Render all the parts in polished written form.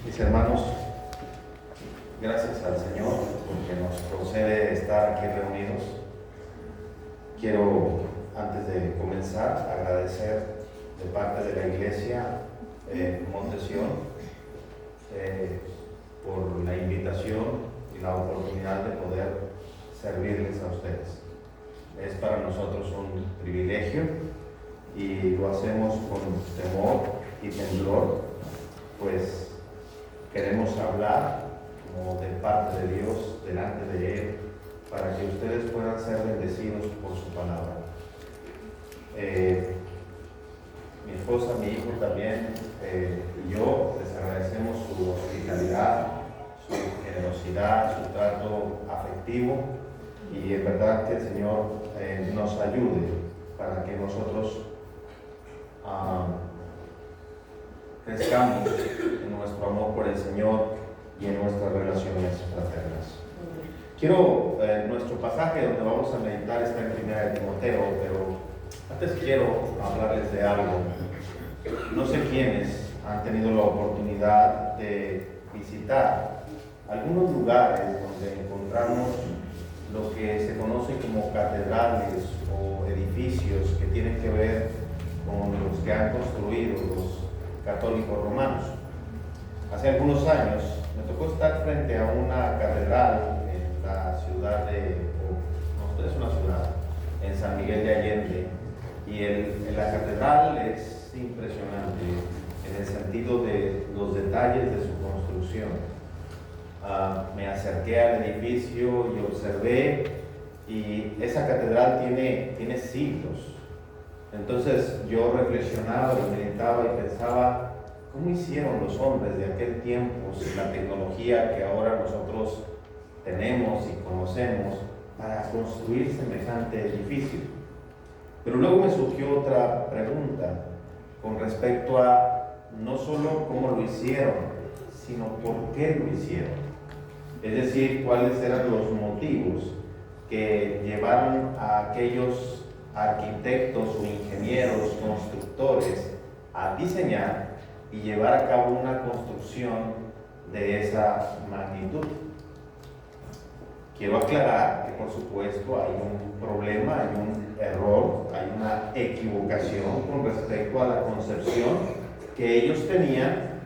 Mis hermanos, gracias al Señor porque nos concede estar aquí reunidos. Quiero, antes de comenzar, agradecer de parte de la Iglesia Monte Sion por la invitación y la oportunidad de poder servirles a ustedes. Es para nosotros un privilegio y lo hacemos con temor y temblor, pues queremos hablar como de parte de Dios delante de Él para que ustedes puedan ser bendecidos por su palabra. Mi esposa, mi hijo también y yo les agradecemos su hospitalidad, su generosidad, su trato afectivo, y es verdad que el Señor nos ayude para que nosotros crezcamos en nuestro amor por el Señor y en nuestras relaciones fraternas. Nuestro pasaje donde vamos a meditar está en 1 Timoteo, pero antes quiero hablarles de algo. No sé quiénes han tenido la oportunidad de visitar algunos lugares donde encontramos lo que se conoce como catedrales o edificios que tienen que ver con los que han construido los católicos romanos. Hace algunos años me tocó estar frente a una catedral en la ciudad es una ciudad, en San Miguel de Allende, y la catedral es impresionante en el sentido de los detalles de su construcción. Me acerqué al edificio y observé, y esa catedral tiene siglos. Entonces yo reflexionaba y meditaba y pensaba, ¿cómo hicieron los hombres de aquel tiempo sin la tecnología que ahora nosotros tenemos y conocemos para construir semejante edificio? Pero luego me surgió otra pregunta con respecto a no solo cómo lo hicieron, sino por qué lo hicieron. Es decir, cuáles eran los motivos que llevaron a aquellos arquitectos o ingenieros, constructores, a diseñar y llevar a cabo una construcción de esa magnitud. Quiero aclarar que, por supuesto, hay un problema, hay un error, hay una equivocación con respecto a la concepción que ellos tenían,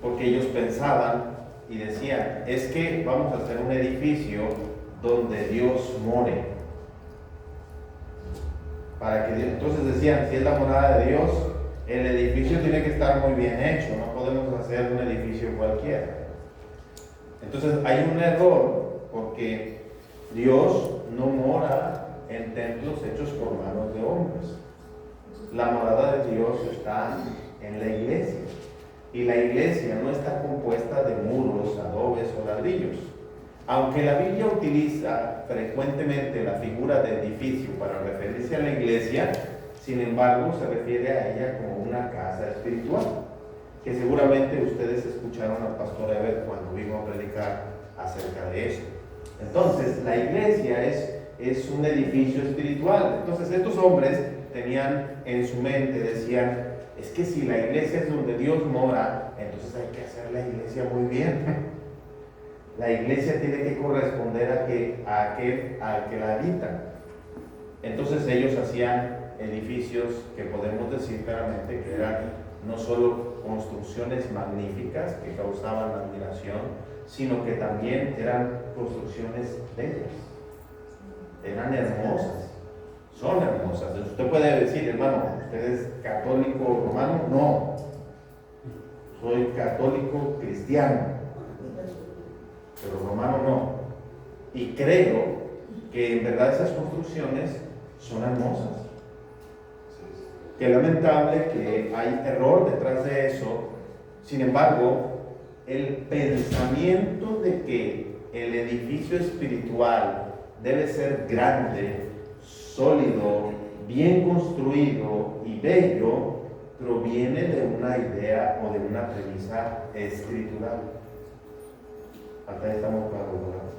porque ellos pensaban y decían, es que vamos a hacer un edificio donde Dios more. Entonces decían, si es la morada de Dios, el edificio tiene que estar muy bien hecho, no podemos hacer un edificio cualquiera. Entonces hay un error, porque Dios no mora en templos hechos por manos de hombres. La morada de Dios está en la iglesia, y la iglesia no está compuesta de muros, adobes o ladrillos. Aunque la Biblia utiliza frecuentemente la figura de edificio para referirse a la iglesia, sin embargo se refiere a ella como una casa espiritual, que seguramente ustedes escucharon al pastor Eber cuando vino a predicar acerca de eso. Entonces, la iglesia es un edificio espiritual. Entonces, estos hombres tenían en su mente, decían, es que si la iglesia es donde Dios mora, entonces hay que hacer la iglesia muy bien. La iglesia tiene que corresponder a aquel al que la habita. Entonces ellos hacían edificios que podemos decir claramente que eran no solo construcciones magníficas que causaban admiración, sino que también eran construcciones bellas. Eran hermosas. Son hermosas. Usted puede decir, hermano, ¿usted es católico romano? No. Soy católico cristiano, pero romano no. Y creo que en verdad esas construcciones son hermosas. Qué lamentable que hay error detrás de eso. Sin embargo, el pensamiento de que el edificio espiritual debe ser grande, sólido, bien construido y bello, proviene de una idea o de una premisa escritural. Hasta ahí estamos claros, ¿verdad?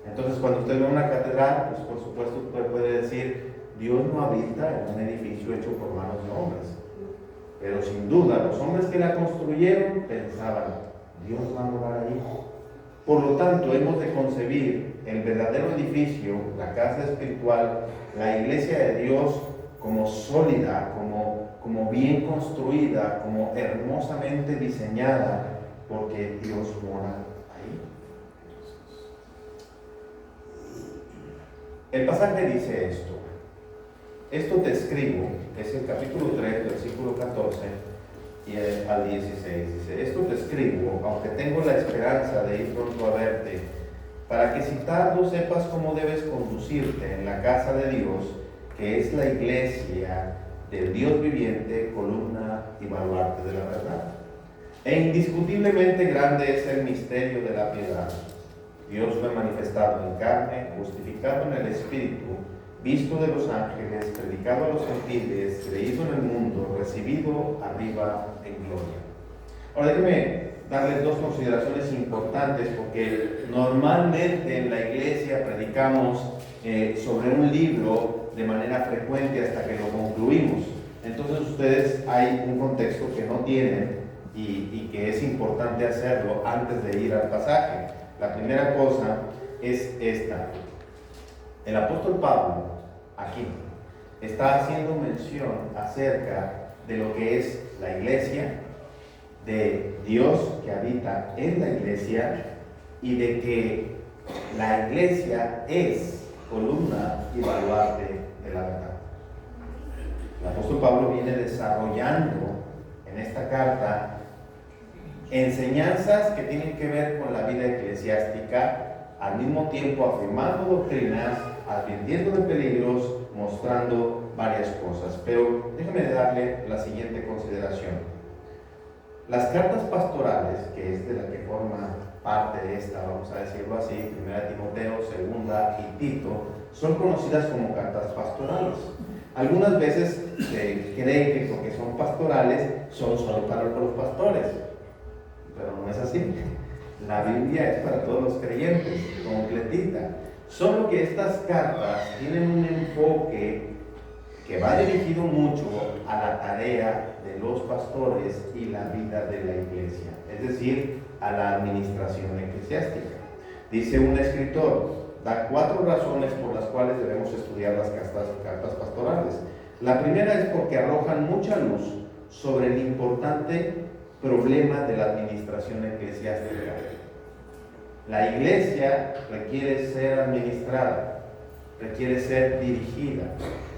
Entonces, cuando usted ve una catedral, pues por supuesto usted puede decir, Dios no habita en un edificio hecho por manos de hombres. Pero sin duda, los hombres que la construyeron pensaban, Dios va a morar ahí. Por lo tanto, hemos de concebir el verdadero edificio, la casa espiritual, la iglesia de Dios, como sólida, como bien construida, como hermosamente diseñada, porque Dios mora ahí. El pasaje dice esto: esto te escribo, es el capítulo 3, versículo 14 y al 16. Dice: esto te escribo, aunque tengo la esperanza de ir pronto a verte, para que si tardo sepas cómo debes conducirte en la casa de Dios, que es la iglesia del Dios viviente, columna y baluarte de la verdad. E indiscutiblemente grande es el misterio de la piedad. Dios fue manifestado en carne, justificado en el Espíritu, visto de los ángeles, predicado a los gentiles, creído en el mundo, recibido arriba en gloria. Ahora déjenme darles dos consideraciones importantes, porque normalmente en la iglesia predicamos sobre un libro de manera frecuente hasta que lo concluimos. Entonces ustedes hay un contexto que no tienen y que es importante hacerlo antes de ir al pasaje. La primera cosa es esta: el apóstol Pablo aquí está haciendo mención acerca de lo que es la iglesia, de Dios que habita en la iglesia y de que la iglesia es columna y baluarte de la verdad. El apóstol Pablo viene desarrollando en esta carta enseñanzas que tienen que ver con la vida eclesiástica, al mismo tiempo afirmando doctrinas, advirtiendo de peligros, mostrando varias cosas. Pero déjame darle la siguiente consideración. Las cartas pastorales, que es de la que forma parte de esta, vamos a decirlo así, 1 Timoteo, 2 y Tito, son conocidas como cartas pastorales. Algunas veces creen que porque son pastorales son solo para los pastores, pero no es así. La Biblia es para todos los creyentes, completita. Solo que estas cartas tienen un enfoque que va dirigido mucho a la tarea de los pastores y la vida de la iglesia, es decir, a la administración eclesiástica. Dice un escritor: da 4 razones por las cuales debemos estudiar las cartas pastorales. La primera es porque arrojan mucha luz sobre el importante problema de la administración eclesiástica. La iglesia requiere ser administrada, requiere ser dirigida,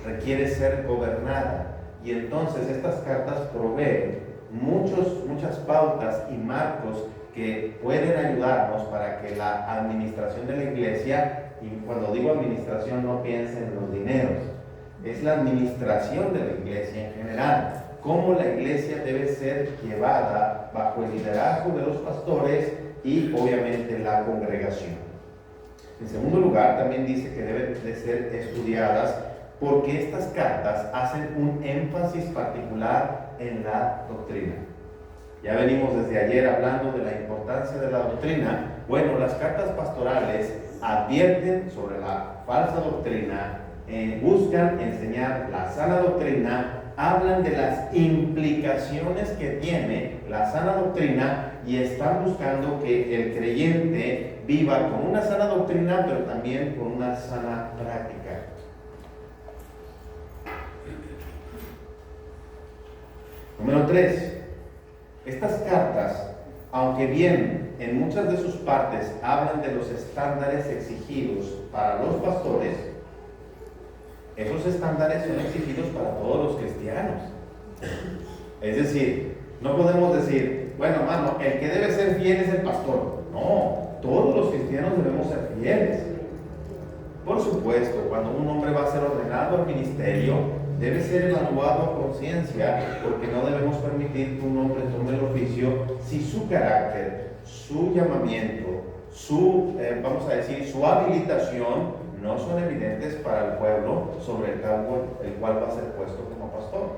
requiere ser gobernada, y entonces estas cartas proveen muchas pautas y marcos que pueden ayudarnos para que la administración de la iglesia, y cuando digo administración no piensen en los dineros, es la administración de la iglesia en general, cómo la iglesia debe ser llevada bajo el liderazgo de los pastores y obviamente la congregación. En segundo lugar, también dice que deben de ser estudiadas porque estas cartas hacen un énfasis particular en la doctrina. Ya venimos desde ayer hablando de la importancia de la doctrina. Bueno, las cartas pastorales advierten sobre la falsa doctrina, buscan enseñar la sana doctrina, hablan de las implicaciones que tiene la sana doctrina y están buscando que el creyente viva con una sana doctrina, pero también con una sana práctica. Número 3. Estas cartas, aunque bien en muchas de sus partes hablan de los estándares exigidos para los pastores, esos estándares son exigidos para todos los cristianos. Es decir, no podemos decir, bueno, hermano, el que debe ser fiel es el pastor. No, todos los cristianos debemos ser fieles. Por supuesto, cuando un hombre va a ser ordenado al ministerio, debe ser evaluado a conciencia, porque no debemos permitir que un hombre tome el oficio si su carácter, su llamamiento, su habilitación no son evidentes para el pueblo sobre el cual va a ser puesto como pastor.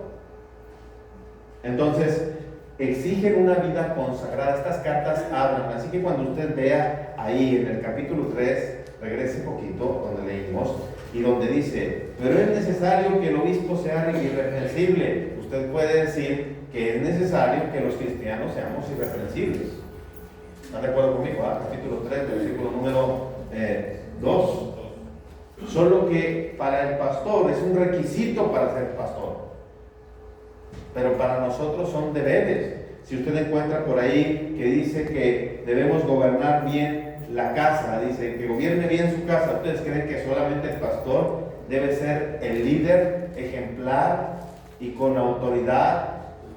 Entonces, exigen una vida consagrada. Estas cartas hablan, así que cuando usted vea ahí en el capítulo 3, regrese un poquito donde leímos, y donde dice, pero es necesario que el obispo sea irreprensible. Usted puede decir que es necesario que los cristianos seamos irreprensibles. ¿Están de acuerdo conmigo? Capítulo 3, versículo número 2. Solo que para el pastor es un requisito para ser pastor, pero para nosotros son deberes. Si usted encuentra por ahí que dice que debemos gobernar bien la casa, dice que gobierne bien su casa, ¿ustedes creen que solamente el pastor debe ser el líder ejemplar y con autoridad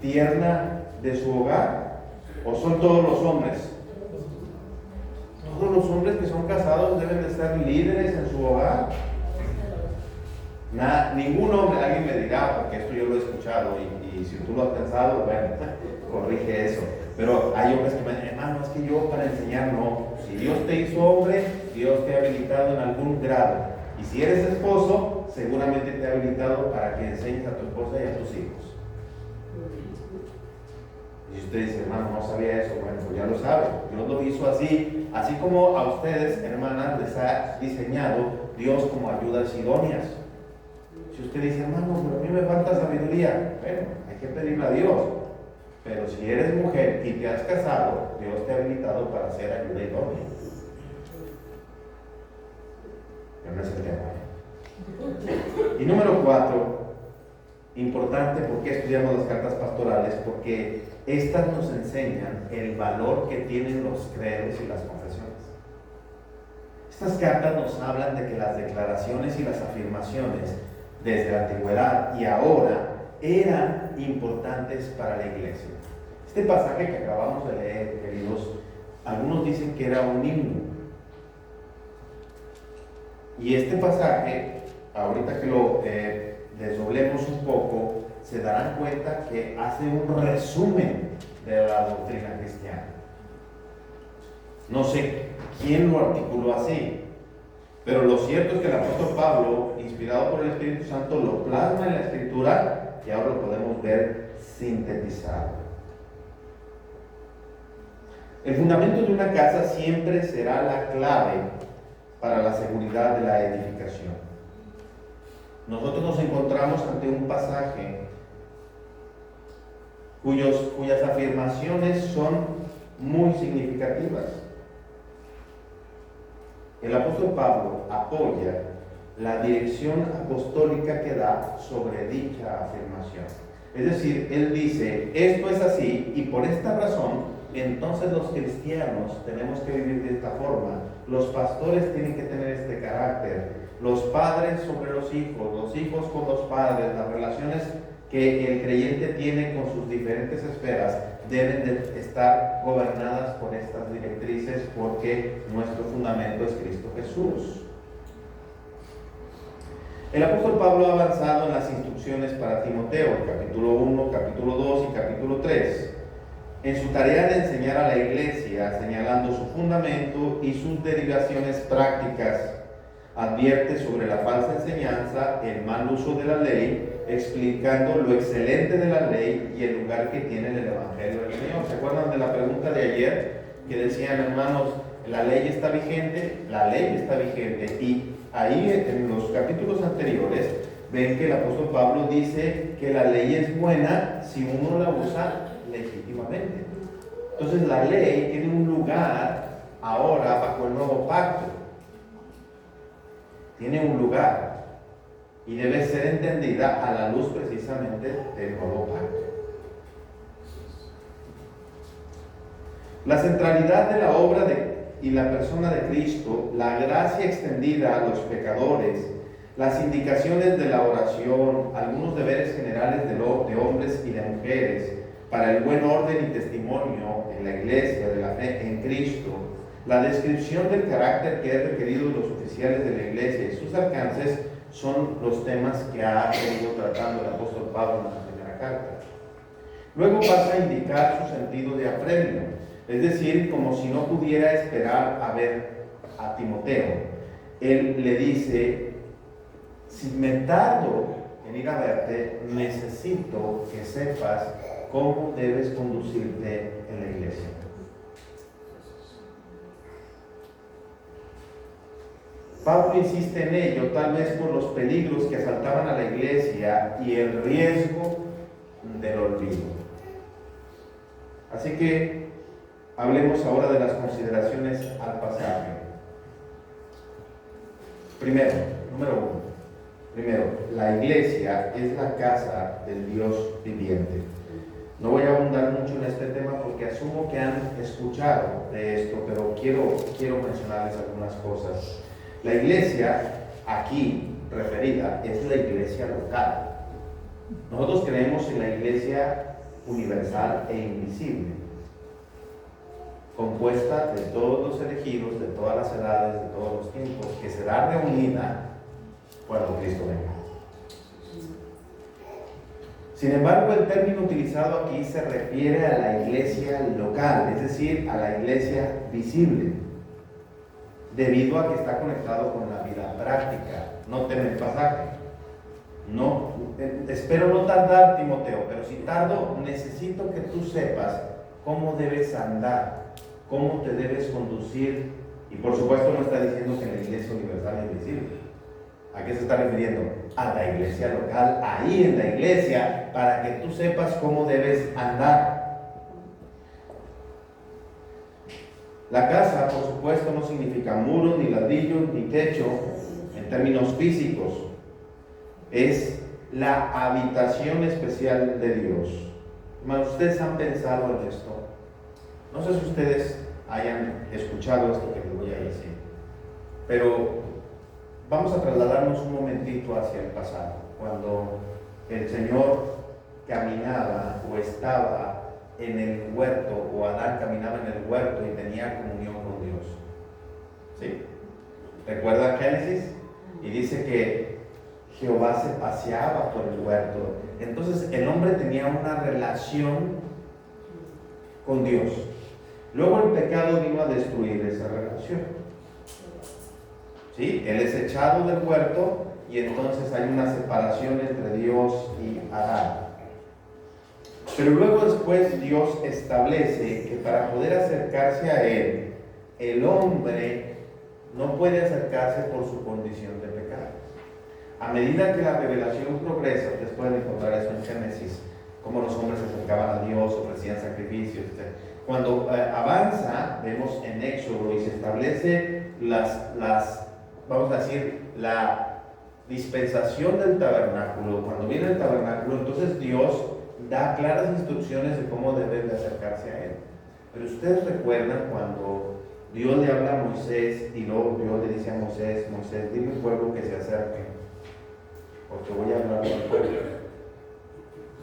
tierna de su hogar? ¿O son todos los hombres? Todos los hombres que son casados deben de ser líderes en su hogar. Ningún hombre, alguien me dirá, porque esto yo lo he escuchado, y si tú lo has pensado, bueno, corrige eso. Pero hay hombres que me dicen, hermano, es que yo para enseñar no. Si Dios te hizo hombre, Dios te ha habilitado en algún grado. Y si eres esposo, seguramente te ha habilitado para que enseñes a tu esposa y a tus hijos. Y usted dice, hermano, no sabía eso. Bueno, pues ya lo sabe. Dios lo hizo así. Así como a ustedes, hermanas, les ha diseñado Dios como ayudas idóneas. Si usted dice, hermano, pero a mí me falta sabiduría, bueno, hay que pedirle a Dios. Pero si eres mujer y te has casado, Dios te ha habilitado para ser ayuda idónea. Pero no es el tema. Y número 4, importante, ¿por qué estudiamos las cartas pastorales? Porque estas nos enseñan el valor que tienen los credos y las confesiones. Estas cartas nos hablan de que las declaraciones y las afirmaciones desde la antigüedad y ahora eran importantes para la iglesia. Este pasaje que acabamos de leer, queridos, algunos dicen que era un himno. Y este pasaje, ahorita que lo desdoblemos un poco, se darán cuenta que hace un resumen de la doctrina cristiana. No sé quién lo articuló así, pero lo cierto es que el apóstol Pablo, inspirado por el Espíritu Santo, lo plasma en la Escritura y ahora lo podemos ver sintetizado. El fundamento de una casa siempre será la clave para la seguridad de la edificación. Nosotros nos encontramos ante un pasaje cuyas afirmaciones son muy significativas. El apóstol Pablo apoya la dirección apostólica que da sobre dicha afirmación. Es decir, él dice, esto es así y por esta razón, entonces los cristianos tenemos que vivir de esta forma. Los pastores tienen que tener este carácter. Los padres sobre los hijos con los padres, las relaciones que el creyente tiene con sus diferentes esferas deben de estar gobernadas por estas directrices porque nuestro fundamento es Cristo Jesús. El apóstol Pablo ha avanzado en las instrucciones para Timoteo, capítulo 1, capítulo 2 y capítulo 3, en su tarea de enseñar a la iglesia, señalando su fundamento y sus derivaciones prácticas. Advierte sobre la falsa enseñanza, el mal uso de la ley, explicando lo excelente de la ley y el lugar que tiene en el Evangelio del Señor. ¿Se acuerdan de la pregunta de ayer? Que decían, hermanos, ¿la ley está vigente? La ley está vigente. Y ahí en los capítulos anteriores ven que el apóstol Pablo dice que la ley es buena si uno la usa legítimamente. Entonces la ley tiene un lugar ahora bajo el nuevo pacto. Tiene un lugar y debe ser entendida a la luz precisamente del nuevo pacto. La centralidad de la obra y la persona de Cristo, la gracia extendida a los pecadores, las indicaciones de la oración, algunos deberes generales de hombres y de mujeres para el buen orden y testimonio en la iglesia de la fe en Cristo, la descripción del carácter que es requerido de los oficiales de la iglesia y sus alcances son los temas que ha venido tratando el apóstol Pablo en la primera carta. Luego pasa a indicar su sentido de apremio, es decir, como si no pudiera esperar a ver a Timoteo. Él le dice, si me tardo en ir a verte, necesito que sepas cómo debes conducirte en la iglesia. Pablo insiste en ello, tal vez por los peligros que asaltaban a la iglesia y el riesgo del olvido. Así que Hablemos ahora de las consideraciones al pasaje. Primero, la iglesia es la casa del Dios viviente. No voy a abundar mucho en este tema porque asumo que han escuchado de esto, pero quiero mencionarles algunas cosas. La iglesia aquí referida es la iglesia local. Nosotros creemos en la iglesia universal e invisible, compuesta de todos los elegidos, de todas las edades, de todos los tiempos, que será reunida cuando Cristo venga. Sin embargo, el término utilizado aquí se refiere a la iglesia local, es decir, a la iglesia visible, debido a que está conectado con la vida práctica. Noten el pasaje. No, espero no tardar, Timoteo, pero si tardo, necesito que tú sepas cómo debes andar, cómo te debes conducir, y por supuesto no está diciendo que en la iglesia universal es visible. ¿A qué se está refiriendo? A la iglesia local, ahí en la iglesia, para que tú sepas cómo debes andar. La casa, por supuesto, no significa muro, ni ladrillo, ni techo, en términos físicos. Es la habitación especial de Dios. Hermanos, ¿ustedes han pensado en esto? No sé si ustedes hayan escuchado esto que les voy a decir, pero vamos a trasladarnos un momentito hacia el pasado, cuando el Señor caminaba o estaba en el huerto, o Adán caminaba en el huerto y tenía comunión con Dios. ¿Sí? ¿Recuerda Génesis? Y dice que Jehová se paseaba por el huerto. Entonces el hombre tenía una relación con Dios. Luego el pecado vino a destruir esa relación. ¿Sí? Él es echado del huerto y entonces hay una separación entre Dios y Adán. Pero luego después Dios establece que para poder acercarse a Él, el hombre no puede acercarse por su condición de pecado. A medida que la revelación progresa, ustedes pueden encontrar eso en Génesis, cómo los hombres se acercaban a Dios, ofrecían sacrificios, etc. Cuando avanza, vemos en Éxodo y se establece vamos a decir, la dispensación del tabernáculo. Cuando viene el tabernáculo, entonces Dios da claras instrucciones de cómo deben de acercarse a Él. Pero ustedes recuerdan cuando Dios le habla a Moisés y luego Dios le dice a Moisés, dile al pueblo que se acerque, porque voy a hablar con el pueblo.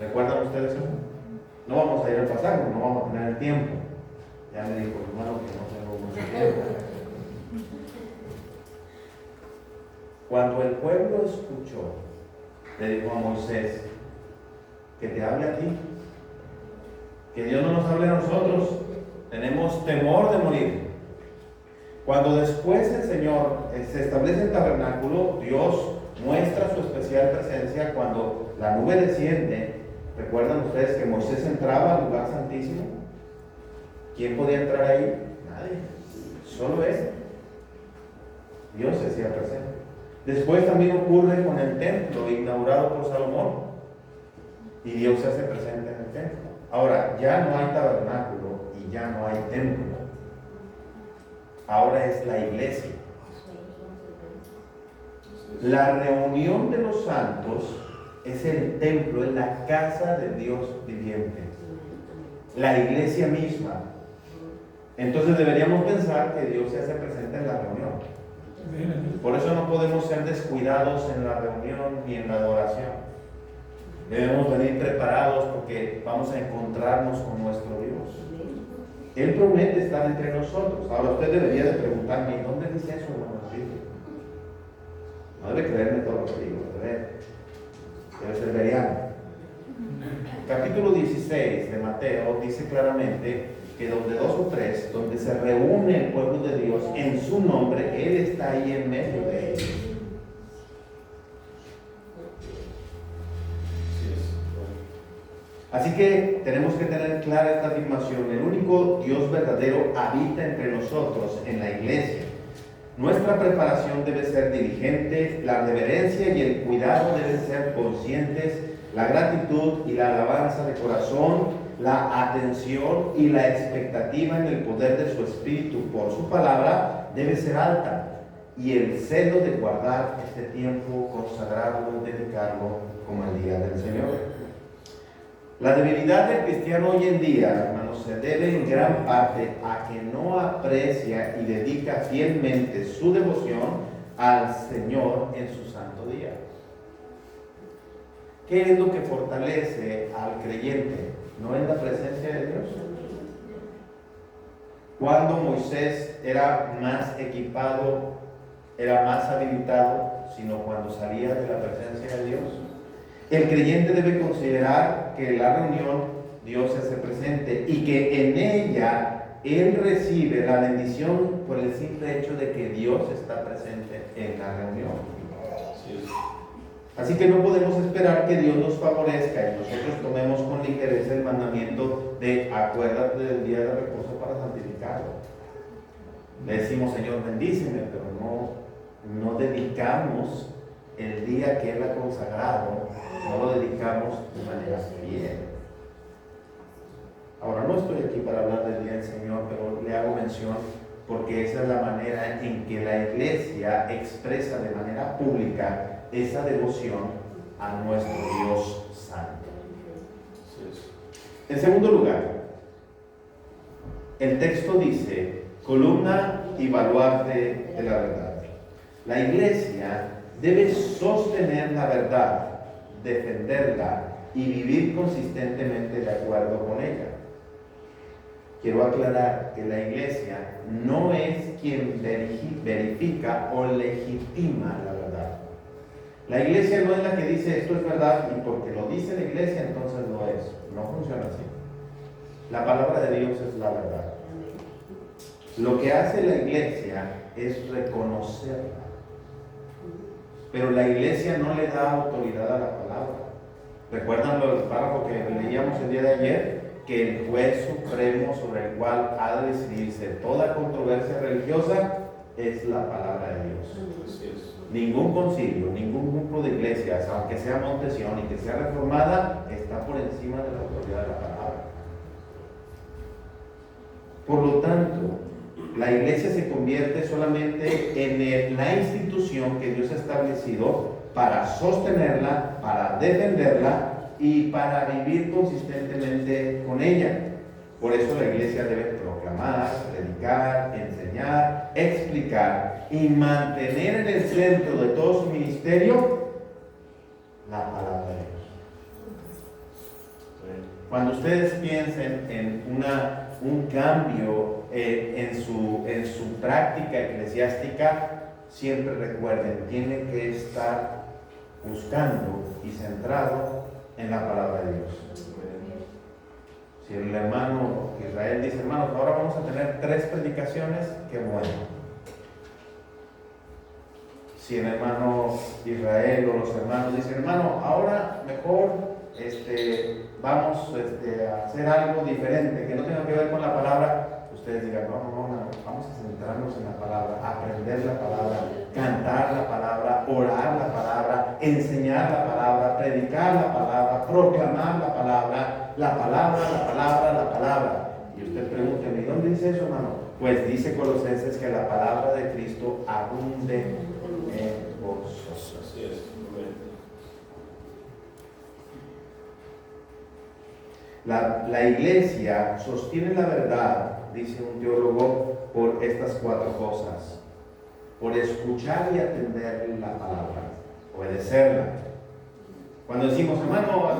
¿Recuerdan ustedes eso? No vamos a ir al pasaje, no vamos a tener el tiempo. Ya me dijo mi hermano que no tengo mucho tiempo. Cuando el pueblo escuchó, le dijo a Moisés, que te hable a ti, que Dios no nos hable a nosotros, tenemos temor de morir. Cuando después el Señor se establece el tabernáculo, Dios muestra su especial presencia cuando la nube desciende. ¿Recuerdan ustedes que Moisés entraba al lugar santísimo? ¿Quién podía entrar ahí? Nadie, solo Él. Dios se hacía presente. Después también ocurre con el templo inaugurado por Salomón, y Dios se hace presente en el templo. Ahora, ya no hay tabernáculo y ya no hay templo. Ahora es la iglesia. La reunión de los santos es el templo, es la casa de Dios viviente, la iglesia misma. Entonces deberíamos pensar que Dios se hace presente en la reunión. Por eso no podemos ser descuidados en la reunión ni en la adoración. Debemos venir preparados porque vamos a encontrarnos con nuestro Dios. Él promete estar entre nosotros. Ahora usted debería de preguntarme, ¿dónde dice eso, hermano? No debe creerme todo lo que digo, debe ser veriano. Capítulo 16 de Mateo dice claramente que donde dos o tres, donde se reúne el pueblo de Dios en su nombre, Él está ahí en medio de ellos. Así que tenemos que tener clara esta afirmación: el único Dios verdadero habita entre nosotros en la iglesia. Nuestra preparación debe ser diligente, la reverencia y el cuidado deben ser conscientes, la gratitud y la alabanza de corazón la atención y la expectativa en el poder de su Espíritu por su palabra debe ser alta. Y el celo de guardar este tiempo, consagrarlo, dedicarlo como el día del Señor. La debilidad del cristiano hoy en día, hermanos, se debe en gran parte a que no aprecia y dedica fielmente su devoción al Señor en su santo día. ¿Qué es lo que fortalece al creyente? ¿No es la presencia de Dios? Cuando Moisés era más equipado, era más habilitado, sino cuando salía de la presencia de Dios. El creyente debe considerar que en la reunión Dios se hace presente y que en ella él recibe la bendición por el simple hecho de que Dios está presente en la reunión. Así que no podemos esperar que Dios nos favorezca y nosotros tomemos con ligereza el mandamiento de acuérdate del día de reposo para santificarlo. Le decimos, Señor, bendíceme, pero no dedicamos el día que Él ha consagrado, no lo dedicamos de manera fiel. Ahora, no estoy aquí para hablar del día del Señor, pero le hago mención porque esa es la manera en que la iglesia expresa de manera pública esa devoción a nuestro Dios Santo. En segundo lugar, el texto dice, columna y baluarte de la verdad. La iglesia debe sostener la verdad, defenderla y vivir consistentemente de acuerdo con ella. Quiero aclarar que la iglesia no es quien verifica o legitima la verdad. La iglesia no es la que dice esto es verdad y porque lo dice la iglesia entonces lo es. No funciona así. La palabra de Dios es la verdad. Lo que hace la iglesia es reconocerla. Pero la iglesia no le da autoridad a la palabra. ¿Recuerdan el párrafo que leíamos el día de ayer? Que el juez supremo sobre el cual ha de decidirse toda controversia religiosa es la palabra de Dios. Ningún concilio, ningún grupo de iglesias, aunque sea Montesión y que sea reformada, está por encima de la autoridad de la palabra. Por lo tanto, la iglesia se convierte solamente en la institución que Dios ha establecido para sostenerla, para defenderla y para vivir consistentemente con ella. Por eso la iglesia debe proclamar, predicar, enseñar, explicar y mantener en el centro de todo su ministerio la palabra de Dios. Cuando ustedes piensen en un cambio en su práctica eclesiástica, siempre recuerden, tiene que estar buscando y centrado en la palabra de Dios. Si el hermano Israel dice, hermanos, ahora vamos a tener 3 predicaciones, qué bueno. Si el hermano Israel o los hermanos dicen, hermano, ahora mejor vamos a hacer algo diferente, que no tenga que ver con la palabra, ustedes digan, no, vamos a centrarnos en la palabra, aprender la palabra, cantar la palabra, orar la palabra, enseñar la palabra, predicar la palabra, proclamar la palabra, la palabra. Y usted pregúnteme, ¿y dónde dice eso, hermano? Pues dice Colosenses que la palabra de Cristo abunde en vosotros. Así es. La iglesia sostiene la verdad, dice un teólogo, por estas 4 cosas. Por escuchar y atender la palabra, obedecerla. Cuando decimos, hermano,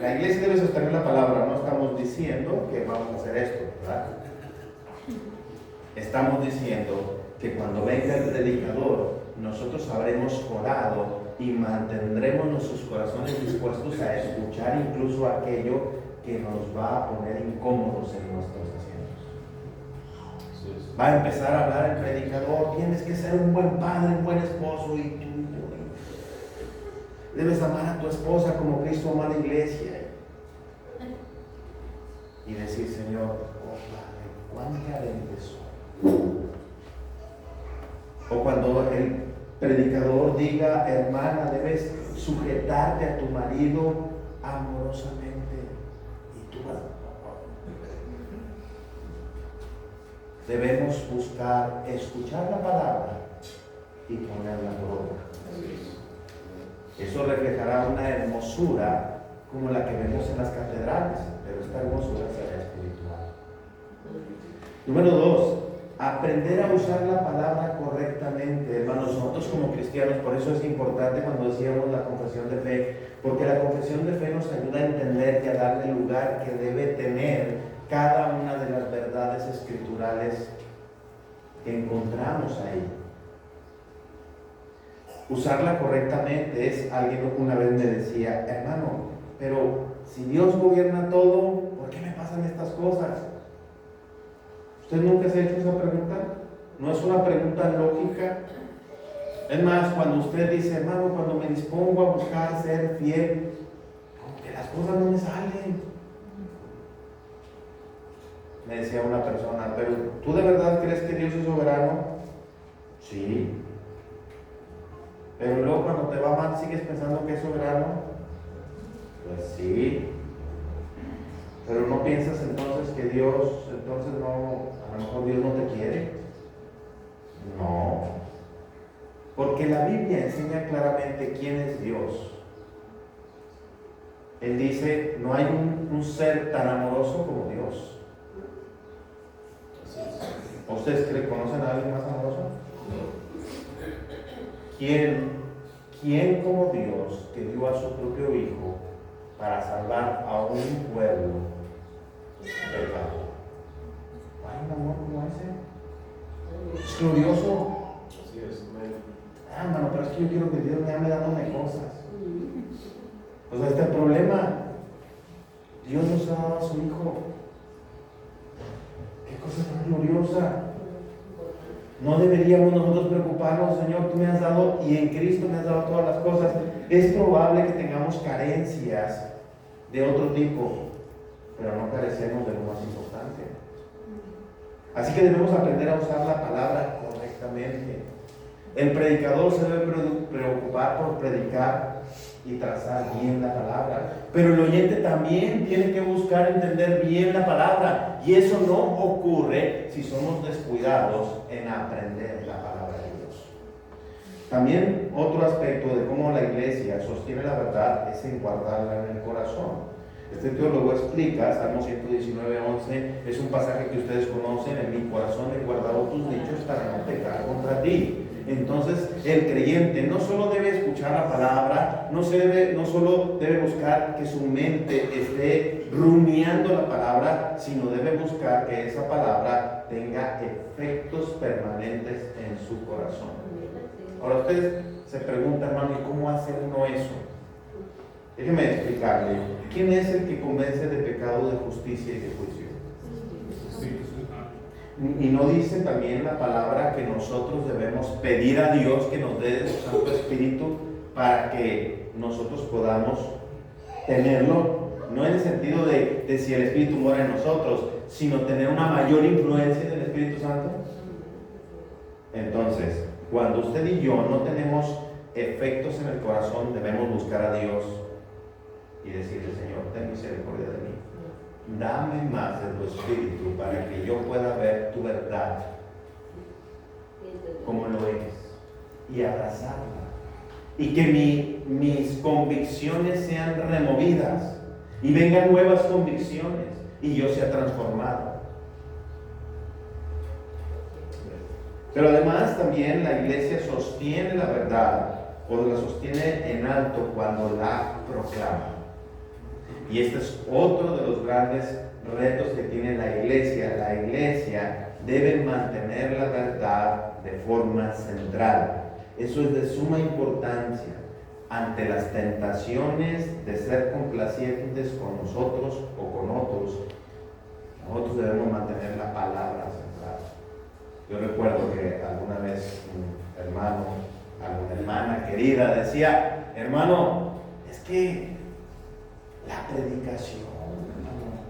la iglesia debe sostener la palabra, no estamos diciendo que vamos a hacer esto, ¿verdad? Estamos diciendo que cuando venga el predicador, nosotros habremos orado y mantendremos nuestros corazones dispuestos a escuchar incluso aquello que nos va a poner incómodos en nuestros asientos. Va a empezar a hablar el predicador, tienes que ser un buen padre, un buen esposo, y tú debes amar a tu esposa como Cristo amó a la iglesia. Y decir, Señor, oh Padre, cuán carente soy. O cuando el predicador diga, hermana, debes sujetarte a tu marido amorosamente. Y tú debemos buscar escuchar la palabra y ponerla por obra. Eso reflejará una hermosura como la que vemos en las catedrales, pero esta hermosura será espiritual. Número 2, aprender a usar la palabra correctamente. Hermanos, nosotros como cristianos, por eso es importante cuando decíamos la confesión de fe, porque la confesión de fe nos ayuda a entender y a darle el lugar que debe tener cada una de las verdades escriturales que encontramos ahí. Usarla correctamente es, alguien una vez me decía, hermano, pero si Dios gobierna todo, ¿por qué me pasan estas cosas? ¿Usted nunca se ha hecho esa pregunta? ¿No es una pregunta lógica? Es más, cuando usted dice, hermano, cuando me dispongo a buscar ser fiel, como que las cosas no me salen. Me decía una persona, pero ¿tú de verdad crees que Dios es soberano? Sí. Pero luego cuando te va mal, ¿sigues pensando que es soberano? Pues sí. Pero no piensas entonces que Dios, entonces no, a lo mejor Dios no te quiere. No. Porque la Biblia enseña claramente quién es Dios. Él dice, no hay un ser tan amoroso como Dios. ¿Ustedes conocen a alguien más amoroso? ¿Quién como Dios que dio a su propio Hijo para salvar a un pueblo pecado? ¿Hay un amor como ese? Es glorioso. Así es. Hermano, pero es que yo quiero que Dios me ame dándome cosas. O sea, este es el problema. Dios nos ha dado a su Hijo. Qué cosa tan gloriosa. No deberíamos nosotros preocuparnos, Señor, tú me has dado y en Cristo me has dado todas las cosas. Es probable que tengamos carencias de otro tipo, pero no carecemos de lo más importante. Así que debemos aprender a usar la palabra correctamente. El predicador se debe preocupar por predicar y trazar bien la palabra, pero el oyente también tiene que buscar entender bien la palabra, y eso no ocurre si somos descuidados en aprender la palabra de Dios. También otro aspecto de cómo la iglesia sostiene la verdad es en guardarla en el corazón. Este teólogo explica, Salmo 119:11, es un pasaje que ustedes conocen: en mi corazón he guardado tus dichos para no pecar contra ti. Entonces el creyente no solo debe escuchar la palabra, no solo debe buscar que su mente esté rumiando la palabra, sino debe buscar que esa palabra tenga efectos permanentes en su corazón. Ahora ustedes se preguntan, hermano, ¿y cómo hace uno eso? Déjeme explicarle. ¿Quién es el que convence de pecado, de justicia y de juicio? Y no dice también la palabra que nosotros debemos pedir a Dios que nos dé su Santo Espíritu para que nosotros podamos tenerlo, no en el sentido de si el Espíritu mora en nosotros, sino tener una mayor influencia del Espíritu Santo? Entonces, cuando usted y yo no tenemos efectos en el corazón, debemos buscar a Dios y decirle: Señor, ten misericordia de mí. Dame más de tu Espíritu para que yo pueda ver tu verdad como lo es y abrazarla, y que mis convicciones sean removidas y vengan nuevas convicciones y yo sea transformado. Pero además también la iglesia sostiene la verdad, o la sostiene en alto cuando la proclama. Y este es otro de los grandes retos que tiene la iglesia. La iglesia debe mantener la verdad de forma central. Eso es de suma importancia ante las tentaciones de ser complacientes con nosotros o con otros. Nosotros debemos mantener la palabra central. Yo recuerdo que alguna vez un hermano, alguna hermana querida decía: hermano, es que la predicación, hermano,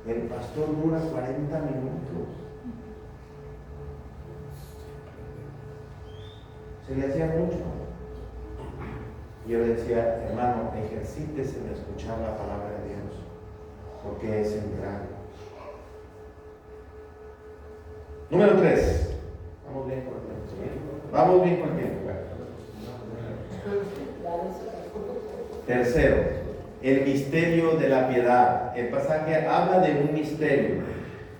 el pastor dura 40 minutos. Se le hacía mucho. Yo le decía: hermano, ejercítese en escuchar la palabra de Dios, porque es central. Número 3. Vamos bien con el tiempo. Vamos bien con el tiempo. Tercero, el misterio de la piedad. El pasaje habla de un misterio.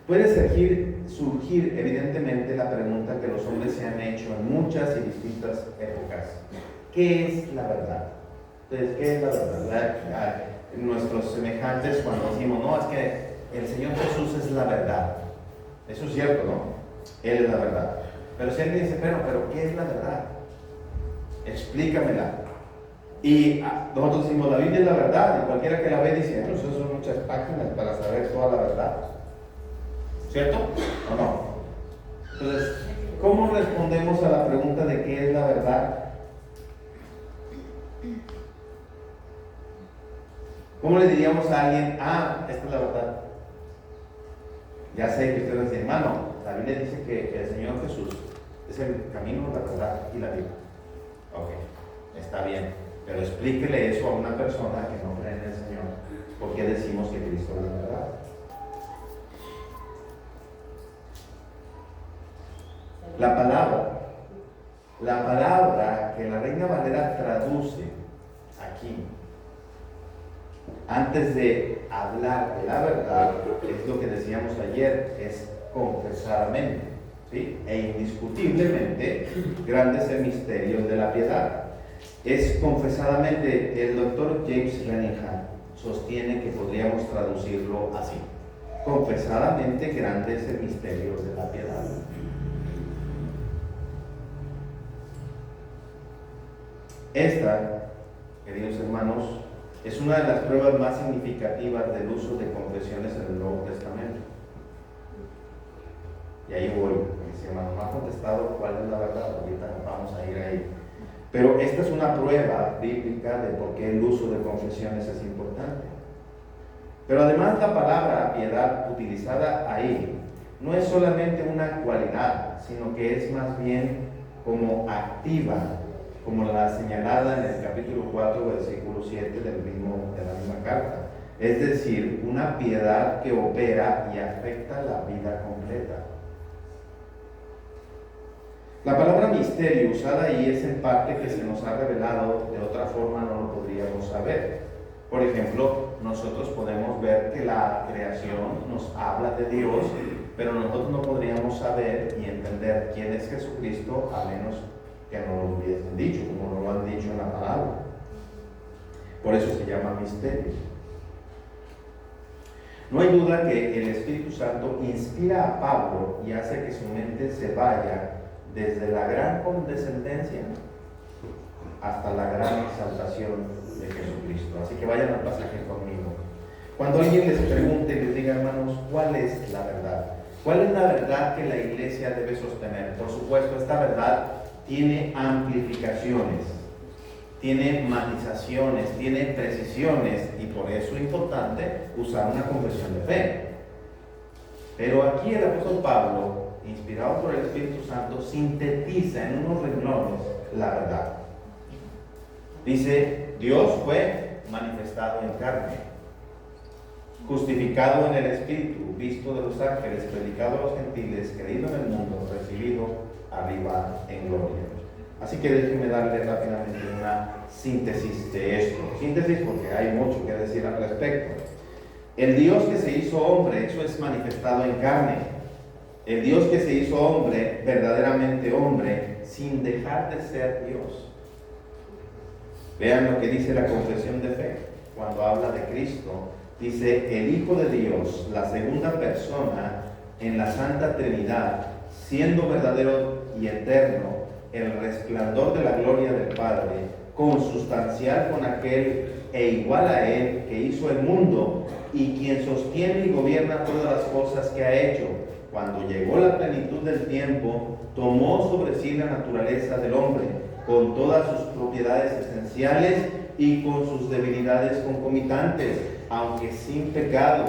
Puede surgir evidentemente la pregunta que los hombres se han hecho en muchas y distintas épocas. ¿Qué es la verdad? Entonces, ¿qué es la verdad? Nuestros semejantes cuando decimos, no, es que el Señor Jesús es la verdad. Eso es cierto, ¿no? Él es la verdad. Pero si alguien dice, pero ¿qué es la verdad? Explícamela. Y nosotros decimos, la Biblia es la verdad, y cualquiera que la ve dice, bueno, eso son muchas páginas para saber toda la verdad. ¿Cierto? ¿O no? Entonces, ¿cómo respondemos a la pregunta de qué es la verdad? ¿Cómo le diríamos a alguien, esta es la verdad? Ya sé que ustedes dicen, hermano, la Biblia dice que el Señor Jesús es el camino, la verdad y la vida. Ok, está bien. Pero explíquele eso a una persona que no cree en el Señor. ¿Por qué decimos que Cristo es la verdad? La palabra que la Reina Valera traduce aquí, antes de hablar de la verdad, es lo que decíamos ayer, es confesadamente, ¿sí? E indiscutiblemente, grande es el misterio de la piedad. Es confesadamente. El doctor James Renningham sostiene que podríamos traducirlo así: confesadamente grande es el misterio de la piedad. Esta, queridos hermanos, es una de las pruebas más significativas del uso de confesiones en el Nuevo Testamento. Y ahí voy, mi hermano no ha contestado cuál es la verdad, ahorita vamos a ir ahí. Pero esta es una prueba bíblica de por qué el uso de confesiones es importante. Pero además la palabra piedad utilizada ahí no es solamente una cualidad, sino que es más bien como activa, como la señalada en el capítulo 4, versículo 7 de la misma carta. Es decir, una piedad que opera y afecta la vida completa. La palabra misterio usada ahí es en parte que se nos ha revelado, de otra forma no lo podríamos saber. Por ejemplo, nosotros podemos ver que la creación nos habla de Dios, pero nosotros no podríamos saber y entender quién es Jesucristo a menos que no lo hubiesen dicho, como no lo han dicho en la palabra. Por eso se llama misterio. No hay duda que el Espíritu Santo inspira a Pablo y hace que su mente se vaya desde la gran condescendencia hasta la gran exaltación de Jesucristo. Así que vayan al pasaje conmigo. Cuando alguien les pregunte y les diga, hermanos, ¿cuál es la verdad? ¿Cuál es la verdad que la iglesia debe sostener? Por supuesto, esta verdad tiene amplificaciones, tiene matizaciones, tiene precisiones, y por eso es importante usar una confesión de fe. Pero aquí el apóstol Pablo, inspirado por el Espíritu Santo, sintetiza en unos renglones la verdad. Dice, Dios fue manifestado en carne, justificado en el Espíritu, visto de los ángeles, predicado a los gentiles, creído en el mundo, recibido arriba en gloria. Así que déjenme darle rápidamente una síntesis de esto. Síntesis porque hay mucho que decir al respecto. El Dios que se hizo hombre, eso es manifestado en carne. El Dios que se hizo hombre, verdaderamente hombre, sin dejar de ser Dios. Vean lo que dice la confesión de fe. Cuando habla de Cristo, dice, el Hijo de Dios, la segunda persona en la Santa Trinidad, siendo verdadero y eterno, el resplandor de la gloria del Padre, consustancial con aquel e igual a Él que hizo el mundo y quien sostiene y gobierna todas las cosas que ha hecho. Cuando llegó la plenitud del tiempo, tomó sobre sí la naturaleza del hombre, con todas sus propiedades esenciales y con sus debilidades concomitantes, aunque sin pecado,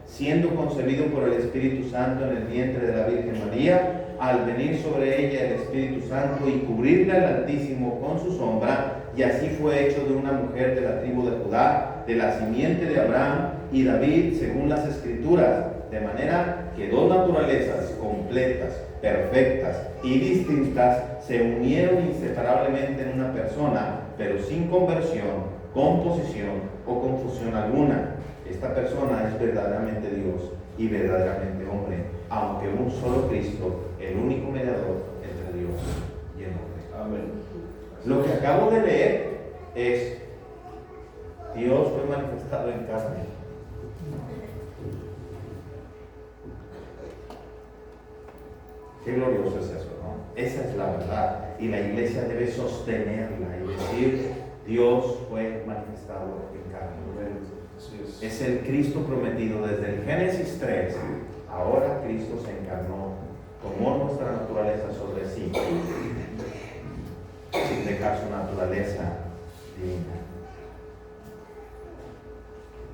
siendo concebido por el Espíritu Santo en el vientre de la Virgen María, al venir sobre ella el Espíritu Santo y cubrirla el Altísimo con su sombra, y así fue hecho de una mujer de la tribu de Judá, de la simiente de Abraham y David, según las Escrituras, de manera que dos naturalezas completas, perfectas y distintas se unieron inseparablemente en una persona, pero sin conversión, composición o confusión alguna. Esta persona es verdaderamente Dios y verdaderamente hombre, aunque un solo Cristo, el único mediador entre Dios y el hombre. Amén. Lo que acabo de leer es: Dios fue manifestado en carne. Qué glorioso es eso, ¿no? Esa es la verdad. Y la iglesia debe sostenerla y decir: Dios fue manifestado en carne. Es el Cristo prometido desde el Génesis 3. Ahora Cristo se encarnó, tomó nuestra naturaleza sobre sí, sin dejar su naturaleza divina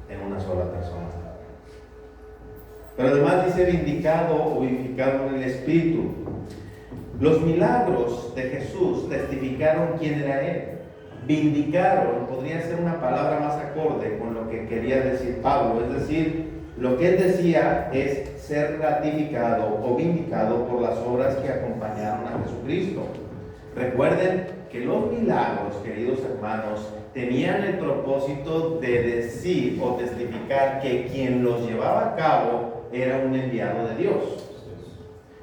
en una sola persona. Pero además dice vindicado o vivificado en el Espíritu. Los milagros de Jesús testificaron quién era Él. Vindicaron podría ser una palabra más acorde con lo que quería decir Pablo, es decir, lo que él decía es ser ratificado o vindicado por las obras que acompañaron a Jesucristo. Recuerden que los milagros, queridos hermanos, tenían el propósito de decir o testificar que quien los llevaba a cabo era un enviado de Dios.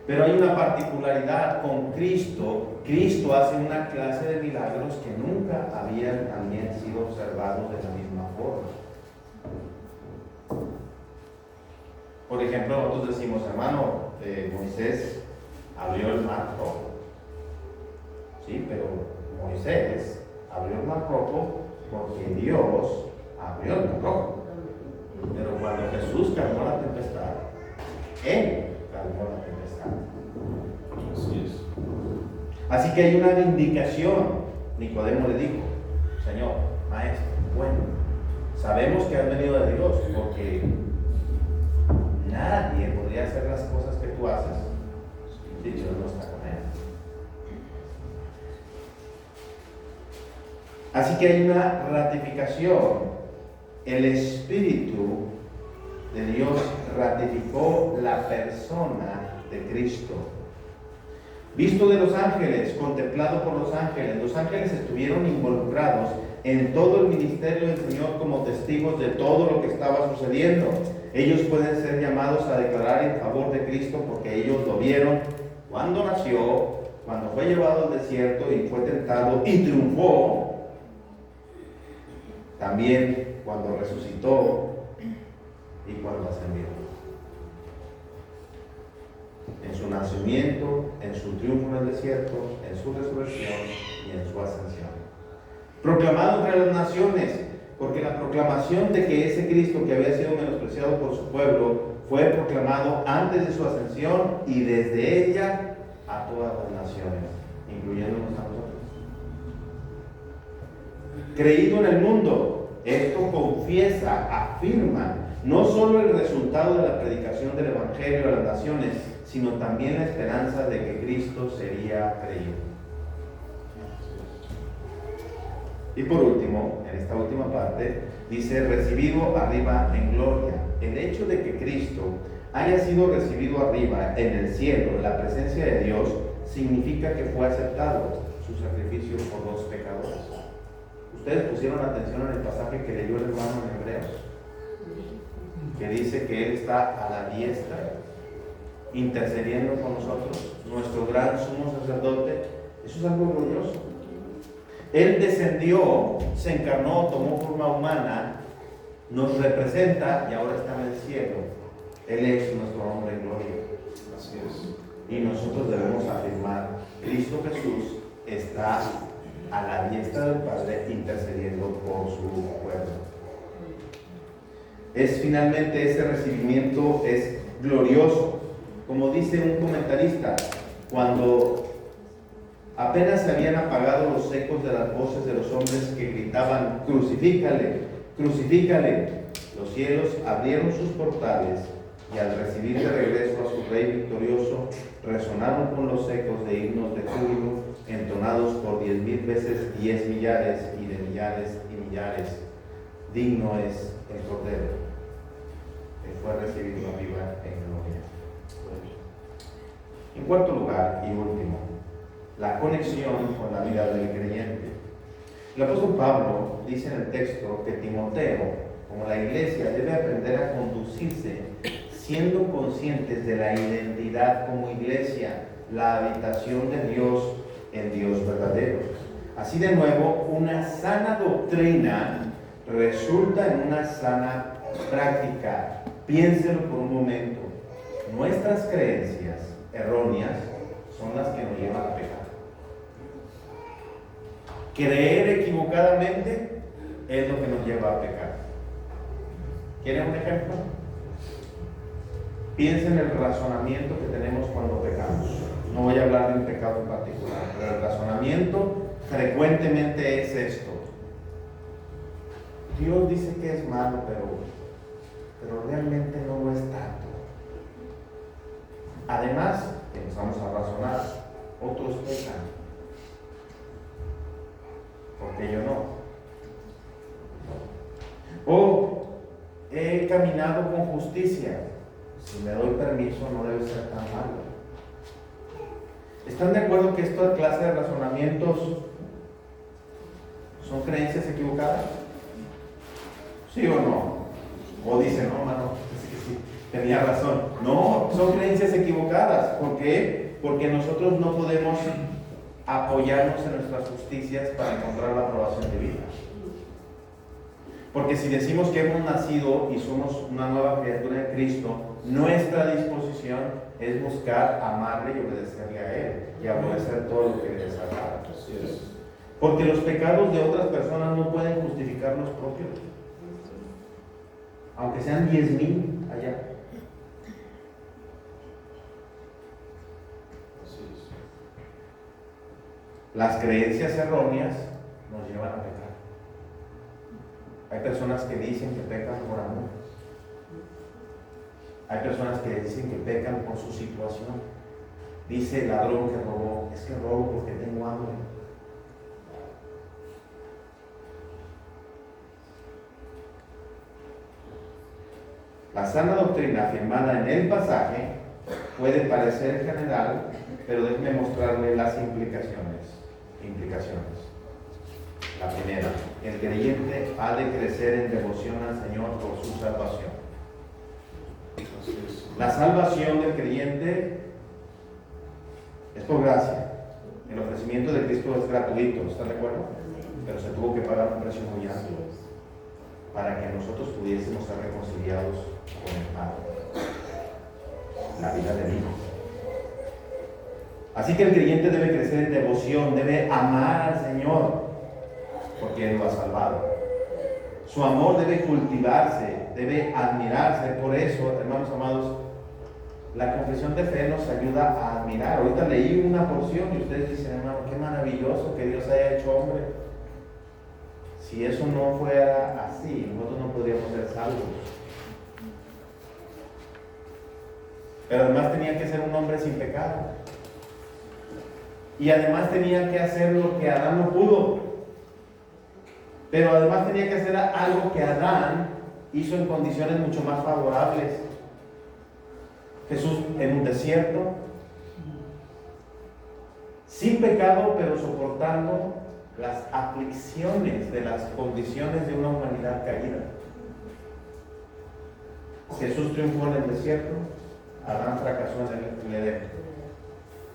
Pero hay una particularidad con Cristo. Cristo hace una clase de milagros que nunca habían también sido observados de la misma forma. Por ejemplo, nosotros decimos, hermano, Moisés abrió el mar rojo. Sí, pero Moisés abrió el mar rojo porque Dios abrió el mar rojo. Pero cuando Jesús calmó la tempestad, Él calmó la tempestad. Así es. Así que hay una vindicación. Nicodemo le dijo: Señor, maestro, bueno, sabemos que has venido de Dios, porque nadie podría hacer las cosas que tú haces si Dios no está con él. Así que hay una ratificación. El Espíritu de Dios ratificó la persona de Cristo. Visto de los ángeles, contemplado por los ángeles estuvieron involucrados en todo el ministerio del Señor como testigos de todo lo que estaba sucediendo. Ellos pueden ser llamados a declarar en favor de Cristo porque ellos lo vieron cuando nació, cuando fue llevado al desierto y fue tentado y triunfó. También cuando resucitó y cuando ascendió. En su nacimiento, en su triunfo en el desierto, en su resurrección y en su ascensión. Proclamado entre las naciones, porque la proclamación de que ese Cristo que había sido menospreciado por su pueblo fue proclamado antes de su ascensión y desde ella a todas las naciones, incluyéndonos a nosotros. Creído en el mundo, esto confiesa, afirma, no solo el resultado de la predicación del Evangelio a las naciones, sino también la esperanza de que Cristo sería creído. Y por último, en esta última parte, dice: recibido arriba en gloria. El hecho de que Cristo haya sido recibido arriba en el cielo, en la presencia de Dios, significa que fue aceptado su sacrificio por los pecadores. Ustedes pusieron atención en el pasaje que leyó el hermano en Hebreos, que dice que Él está a la diestra intercediendo con nosotros, nuestro gran sumo sacerdote. Eso es algo glorioso. Él descendió, se encarnó, tomó forma humana, nos representa y ahora está en el cielo. Él es nuestro hombre en gloria. Así es. Y nosotros debemos afirmar: Cristo Jesús está a la diestra del Padre intercediendo por su pueblo. Finalmente ese recibimiento es glorioso. Como dice un comentarista, cuando apenas se habían apagado los ecos de las voces de los hombres que gritaban: crucifícale, crucifícale, los cielos abrieron sus portales y al recibir de regreso a su Rey victorioso, resonaron con los ecos de himnos de júbilo, entonados por 10,000 veces 10 millares y de millares y millares. Digno es el Cordero que fue recibido arriba en gloria. En cuarto lugar y último, la conexión con la vida del creyente. El apóstol Pablo dice en el texto que Timoteo, como la iglesia, debe aprender a conducirse siendo conscientes de la identidad como iglesia, la habitación de Dios en Dios verdadero. Así de nuevo, una sana doctrina resulta en una sana práctica. Piénselo por un momento. Nuestras creencias erróneas son las que nos llevan a pecar. Creer equivocadamente es lo que nos lleva a pecar. ¿Quieren un ejemplo? Piensen en el razonamiento que tenemos cuando pecamos. No voy a hablar de un pecado en particular, pero el razonamiento frecuentemente es esto. Dios dice que es malo, pero realmente no lo es tanto. Además, empezamos a razonar, otros pecan. ¿Por qué yo no? O he caminado con justicia. Si me doy permiso, no debe ser tan malo. ¿Están de acuerdo que esta clase de razonamientos son creencias equivocadas? ¿Sí o no? O dicen, no, mano, es que sí, tenía razón. No, son creencias equivocadas. ¿Por qué? Porque nosotros no podemos apoyarnos en nuestras justicias para encontrar la aprobación divina. Porque si decimos que hemos nacido y somos una nueva criatura en Cristo, nuestra disposición es buscar amarle y obedecerle a Él y aborrecer todo lo que le desagrada. Así es. Porque los pecados de otras personas no pueden justificar los propios, aunque sean 10,000 allá. Así es. Las creencias erróneas nos llevan a pecar. Hay personas que dicen que pecan por amor. Hay personas que dicen que pecan por su situación. Dice el ladrón que robó, es que robo porque tengo hambre. La sana doctrina afirmada en el pasaje puede parecer general, pero déjeme mostrarle las implicaciones. La primera, el creyente ha de crecer en devoción al Señor por su salvación. Así es. La salvación del creyente es por gracia. El ofrecimiento de Cristo es gratuito, ¿está de acuerdo? Pero se tuvo que pagar un precio muy alto para que nosotros pudiésemos ser reconciliados con el Padre. La vida de Dios. Así que el creyente debe crecer en devoción, debe amar al Señor, porque Él lo ha salvado. Su amor debe cultivarse, debe admirarse. Por eso, hermanos amados, la confesión de fe nos ayuda a admirar. Ahorita leí una porción y ustedes dicen, hermano, qué maravilloso que Dios haya hecho hombre. Si eso no fuera así, nosotros no podríamos ser salvos. Pero además tenía que ser un hombre sin pecado. Y además tenía que hacer lo que Adán no pudo. Pero además tenía que hacer algo que Adán hizo en condiciones mucho más favorables. Jesús en un desierto, sin pecado, pero soportando las aflicciones de las condiciones de una humanidad caída. Jesús triunfó en el desierto, Adán fracasó en el Edén.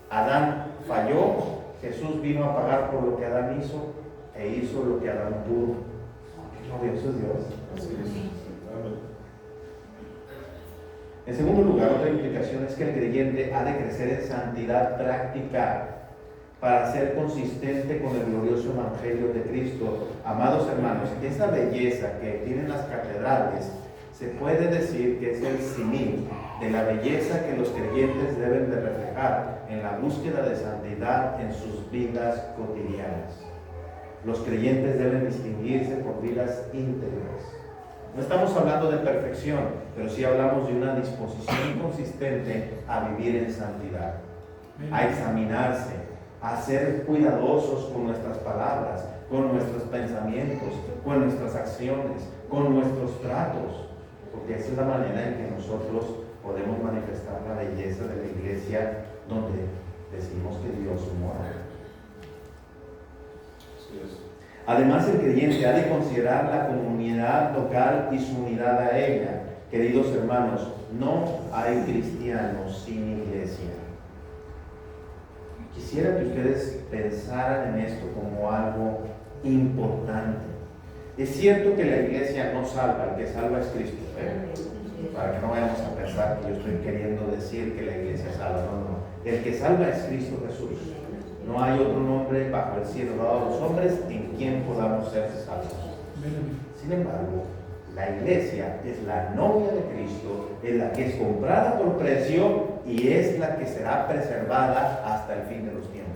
Adán falló, Jesús vino a pagar por lo que Adán hizo e hizo lo que Adán pudo. ¡Qué glorioso es Dios! Así es. Amén. En segundo lugar, otra implicación es que el creyente ha de crecer en santidad práctica para ser consistente con el glorioso Evangelio de Cristo. Amados hermanos, esa belleza que tienen las catedrales se puede decir que es el símil de la belleza que los creyentes deben de reflejar en la búsqueda de santidad en sus vidas cotidianas. Los creyentes deben distinguirse por vidas íntegras. No estamos hablando de perfección, pero sí hablamos de una disposición consistente a vivir en santidad, a examinarse, a ser cuidadosos con nuestras palabras, con nuestros pensamientos, con nuestras acciones, con nuestros tratos. porque esa es la manera en que nosotros podemos manifestar la belleza de la iglesia donde decimos que Dios mora. Así es. Además, el creyente ha de considerar la comunidad local y su unidad a ella. Queridos hermanos, no hay cristianos sin iglesia. Quisiera que ustedes pensaran en esto como algo importante. Es cierto que la iglesia no salva, el que salva es Cristo, para que no vayamos a pensar que yo estoy queriendo decir que la iglesia salva. No, no. El que salva es Cristo Jesús. No hay otro nombre bajo el cielo dado a los hombres en quien podamos ser salvos. Sin embargo, la iglesia es la novia de Cristo, es la que es comprada por precio y es la que será preservada hasta el fin de los tiempos.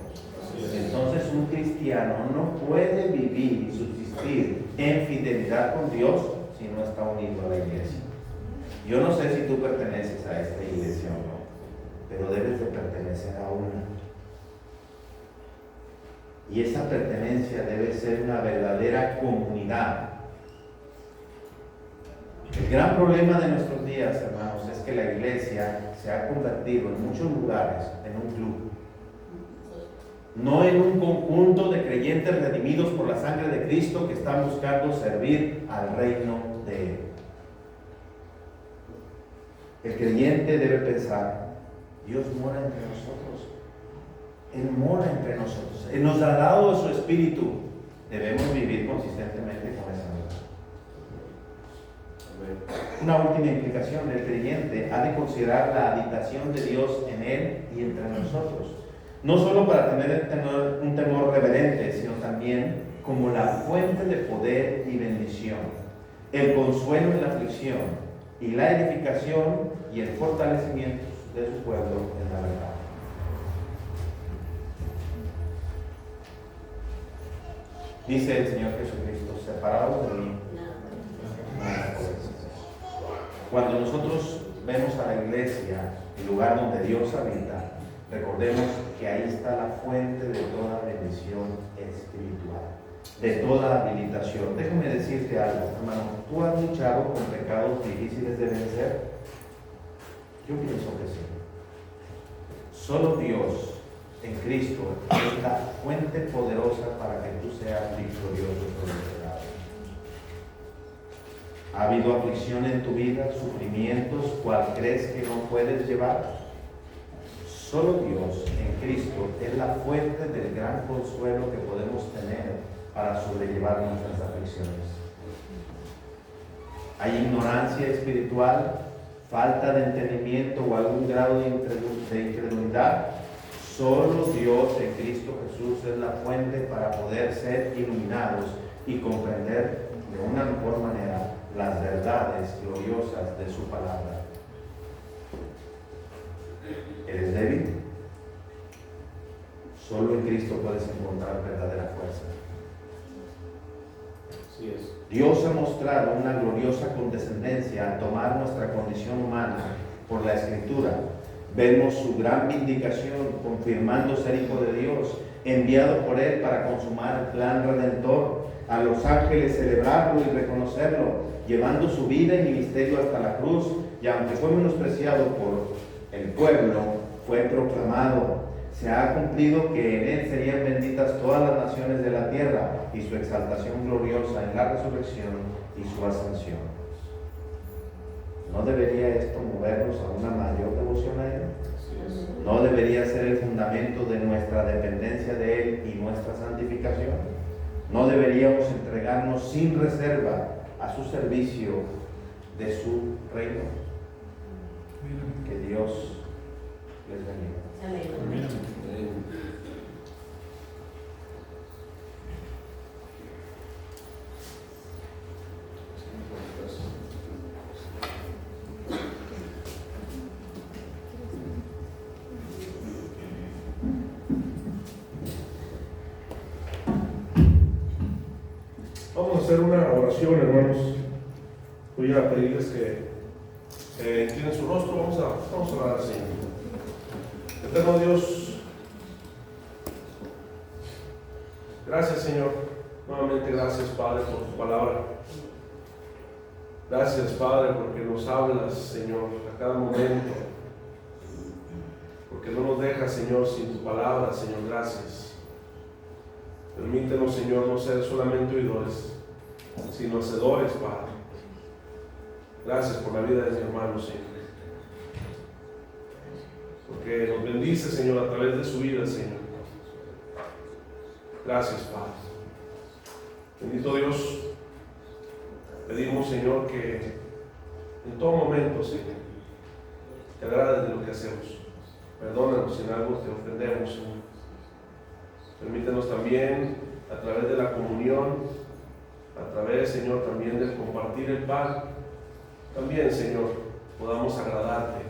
Entonces, un cristiano no puede vivir y subsistir en fidelidad con Dios si no está unido a la iglesia. Yo no sé si tú perteneces a esta iglesia o no, pero debes de pertenecer a una. Y esa pertenencia debe ser una verdadera comunidad. El gran problema de nuestros días, hermanos, es que la iglesia se ha convertido en muchos lugares en un club. No en un conjunto de creyentes redimidos por la sangre de Cristo que están buscando servir al reino de Él. El creyente debe pensar, Dios mora entre nosotros. Él mora entre nosotros. Él nos ha dado su espíritu. Debemos vivir consistentemente con esa verdad. Una última implicación: el creyente ha de considerar la habitación de Dios en él y entre nosotros. No solo para tener un temor reverente, sino también como la fuente de poder y bendición, el consuelo en la aflicción y la edificación y el fortalecimiento de su pueblo en la verdad. Dice el Señor Jesucristo: separados de mí, nada podéis hacer. Cuando nosotros vemos a la iglesia, el lugar donde Dios habita, recordemos que ahí está la fuente de toda bendición espiritual, de toda habilitación. Déjame decirte algo, hermano. ¿Tú has luchado con pecados difíciles de vencer? Yo pienso que sí. Solo Dios en Cristo es la fuente poderosa para que tú seas victorioso sobre el pecado. ¿Ha habido aflicción en tu vida, sufrimientos, cual crees que no puedes llevar? Solo Dios en Cristo es la fuente del gran consuelo que podemos tener para sobrellevar nuestras aflicciones. ¿Hay ignorancia espiritual, falta de entendimiento o algún grado de incredulidad? Solo Dios en Cristo Jesús es la fuente para poder ser iluminados y comprender de una mejor manera las verdades gloriosas de su palabra. ¿Eres débil? Solo en Cristo puedes encontrar verdadera fuerza. Así es. Dios ha mostrado una gloriosa condescendencia al tomar nuestra condición humana por la Escritura. Vemos su gran vindicación, confirmando ser Hijo de Dios, enviado por Él para consumar el plan redentor, a los ángeles celebrarlo y reconocerlo, llevando su vida y ministerio hasta la cruz, y aunque fue menospreciado por el pueblo, fue proclamado. Se ha cumplido que en Él serían benditas todas las naciones de la tierra, y su exaltación gloriosa en la resurrección y su ascensión. ¿No debería esto movernos a una mayor devoción a Él? ¿No debería ser el fundamento de nuestra dependencia de Él y nuestra santificación? ¿No deberíamos entregarnos sin reserva a su servicio de su reino? Que Dios les bendiga. Amén. Vamos a hacer una oración, hermanos. Voy a pedirles que inclinen su rostro. Vamos a orar así. Eterno Dios, gracias, Señor. Nuevamente gracias, Padre, por tu palabra. Gracias, Padre, porque nos hablas, Señor, a cada momento. Porque no nos dejas, Señor, sin tu palabra, Señor. Gracias. Permítenos, Señor, no ser solamente oidores, sino hacedores, Padre. Gracias por la vida de mi hermano, Señor. Porque nos bendice, Señor, a través de su vida, Señor. Gracias, Padre. Bendito Dios, pedimos, Señor, que en todo momento, Señor, te agrades de lo que hacemos. Perdónanos si en algo te ofendemos, Señor. Permítenos también, a través de la comunión, a través, Señor, también del compartir el pan, también, Señor, podamos agradarte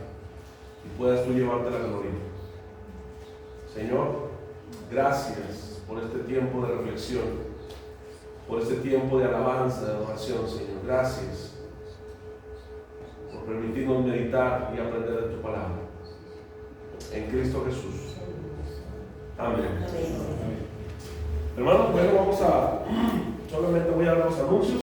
y puedas tú llevarte la gloria. Señor, gracias por este tiempo de reflexión, por este tiempo de alabanza, de adoración, Señor. Gracias por permitirnos meditar y aprender de tu palabra. En Cristo Jesús. Amén. Hermanos, bueno, solamente voy a dar los anuncios.